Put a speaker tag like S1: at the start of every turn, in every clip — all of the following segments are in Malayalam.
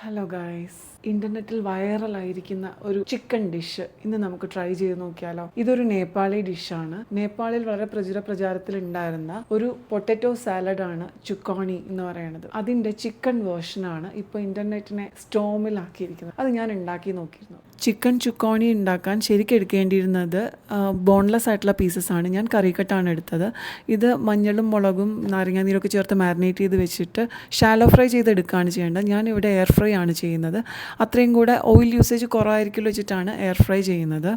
S1: ഹലോ ഗായ്സ്, ഇന്റർനെറ്റിൽ വൈറലായിരിക്കുന്ന ഒരു ചിക്കൻ ഡിഷ് ഇന്ന് നമുക്ക് ട്രൈ ചെയ്ത് നോക്കിയാലോ. ഇതൊരു നേപ്പാളി ഡിഷാണ്. നേപ്പാളിൽ വളരെ പ്രചാരത്തിൽ ഉണ്ടായിരുന്ന ഒരു പൊട്ടറ്റോ സാലഡാണ് ചുക്കോണി എന്ന് പറയുന്നത്. അതിന്റെ ചിക്കൻ വേർഷനാണ് ഇപ്പോൾ ഇന്റർനെറ്റിനെ സ്റ്റോമിലാക്കിയിരിക്കുന്നത്. അത് ഞാൻ ഉണ്ടാക്കി നോക്കിയിരുന്നു. ചിക്കൻ ചുക്കോണി ഉണ്ടാക്കാൻ ശരിക്കും എടുക്കേണ്ടിയിരുന്നത് ബോൺലെസ് ആയിട്ടുള്ള പീസസ് ആണ്. ഞാൻ കറിക്കട്ടാണ് എടുത്തത്. ഇത് മഞ്ഞളും മുളകും നാരങ്ങാനീരൊക്കെ ചേർത്ത് മാരിനേറ്റ് ചെയ്ത് വെച്ചിട്ട് ഷാലോ ഫ്രൈ ചെയ്തെടുക്കുകയാണ് ചെയ്യേണ്ടത്. ഞാനിവിടെ എയർ ഫ്രൈ ആണ് ചെയ്യുന്നത്. അത്രയും കൂടെ ഓയിൽ യൂസേജ് കുറവായിരിക്കുമല്ലോ വെച്ചിട്ടാണ് എയർ ഫ്രൈ ചെയ്യുന്നത്.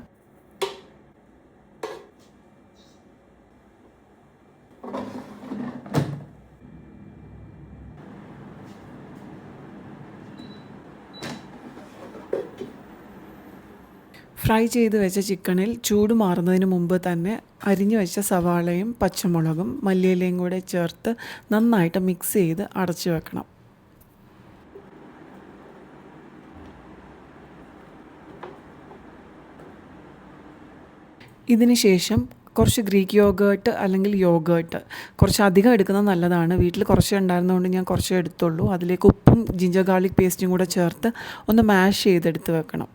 S1: ഫ്രൈ ചെയ്ത് വെച്ച ചിക്കനിൽ ചൂട് മാറുന്നതിന് മുമ്പ് തന്നെ അരിഞ്ഞു വെച്ച സവാളയും പച്ചമുളകും മല്ലിയിലയും കൂടെ ചേർത്ത് നന്നായിട്ട് മിക്സ് ചെയ്ത് അടച്ചു വെക്കണം. ഇതിന് ശേഷം കുറച്ച് ഗ്രീക്ക് യോഗേർട്ട് അല്ലെങ്കിൽ യോഗേർട്ട് കുറച്ച് അധികം എടുക്കുന്നത് നല്ലതാണ്. വീട്ടിൽ കുറച്ച് ഉണ്ടായിരുന്നതുകൊണ്ട് ഞാൻ കുറച്ചേ എടുത്തുള്ളൂ. അതിലേക്ക് ഉപ്പും ജിഞ്ചർ ഗാർലിക് പേസ്റ്റും കൂടെ ചേർത്ത് ഒന്ന് മാഷ് ചെയ്തെടുത്ത് വെക്കണം.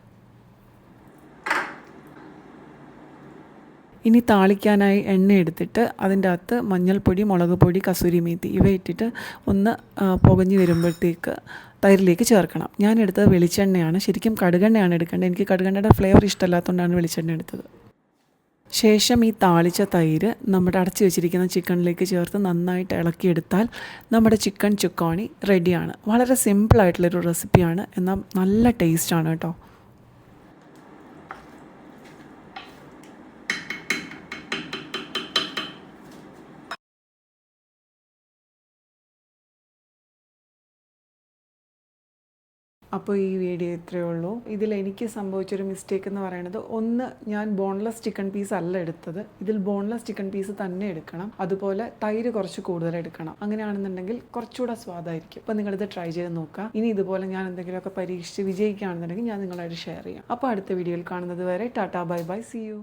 S1: ഇനി താളിക്കാനായി എണ്ണ എടുത്തിട്ട് അതിൻ്റെ അകത്ത് മഞ്ഞൾപ്പൊടി, മുളക് പൊടി, കസൂരി മേത്തി ഇവ ഇട്ടിട്ട് ഒന്ന് പുകഞ്ഞ് വരുമ്പോഴത്തേക്ക് തൈരിലേക്ക് ചേർക്കണം. ഞാൻ എടുത്തത് വെളിച്ചെണ്ണയാണ്. ശരിക്കും കടുകെണ്ണയാണ് എടുക്കേണ്ടത്. എനിക്ക് കടുകെണ്ണയുടെ ഫ്ലേവർ ഇഷ്ടമല്ലാത്തതുകൊണ്ടാണ് വെളിച്ചെണ്ണ എടുത്തത്. ശേഷം ഈ താളിച്ച തൈര് നമ്മുടെ അടച്ചു വെച്ചിരിക്കുന്ന ചിക്കനിലേക്ക് ചേർത്ത് നന്നായിട്ട് ഇളക്കിയെടുത്താൽ നമ്മുടെ ചിക്കൻ ചുക്കോണി റെഡിയാണ്. വളരെ സിമ്പിളായിട്ടുള്ളൊരു റെസിപ്പിയാണ്, എന്നാൽ നല്ല ടേസ്റ്റാണ് കേട്ടോ. അപ്പോൾ ഈ വീഡിയോ ഇത്രയേ ഉള്ളൂ. ഇതിൽ എനിക്ക് സംഭവിച്ചൊരു മിസ്റ്റേക്ക് എന്ന് പറയുന്നത്, ഒന്ന്, ഞാൻ ബോൺലെസ് ചിക്കൻ പീസ് അല്ല എടുത്തത്. ഇതിൽ ബോൺലെസ് ചിക്കൻ പീസ് തന്നെ എടുക്കണം. അതുപോലെ തൈര് കുറച്ച് കൂടുതൽ എടുക്കണം. അങ്ങനെയാണെന്നുണ്ടെങ്കിൽ കുറച്ചുകൂടെ സ്വാദായിരിക്കും. അപ്പോൾ നിങ്ങളിത് ട്രൈ ചെയ്ത് നോക്കുക. ഇനി ഇതുപോലെ ഞാൻ എന്തെങ്കിലുമൊക്കെ പരീക്ഷിച്ച് വിജയിക്കുകയാണെന്നുണ്ടെങ്കിൽ ഞാൻ നിങ്ങളായിട്ട് ഷെയർ ചെയ്യാം. അപ്പോൾ അടുത്ത വീഡിയോയിൽ കാണുന്നത് വരെ tata, bye bye, see U.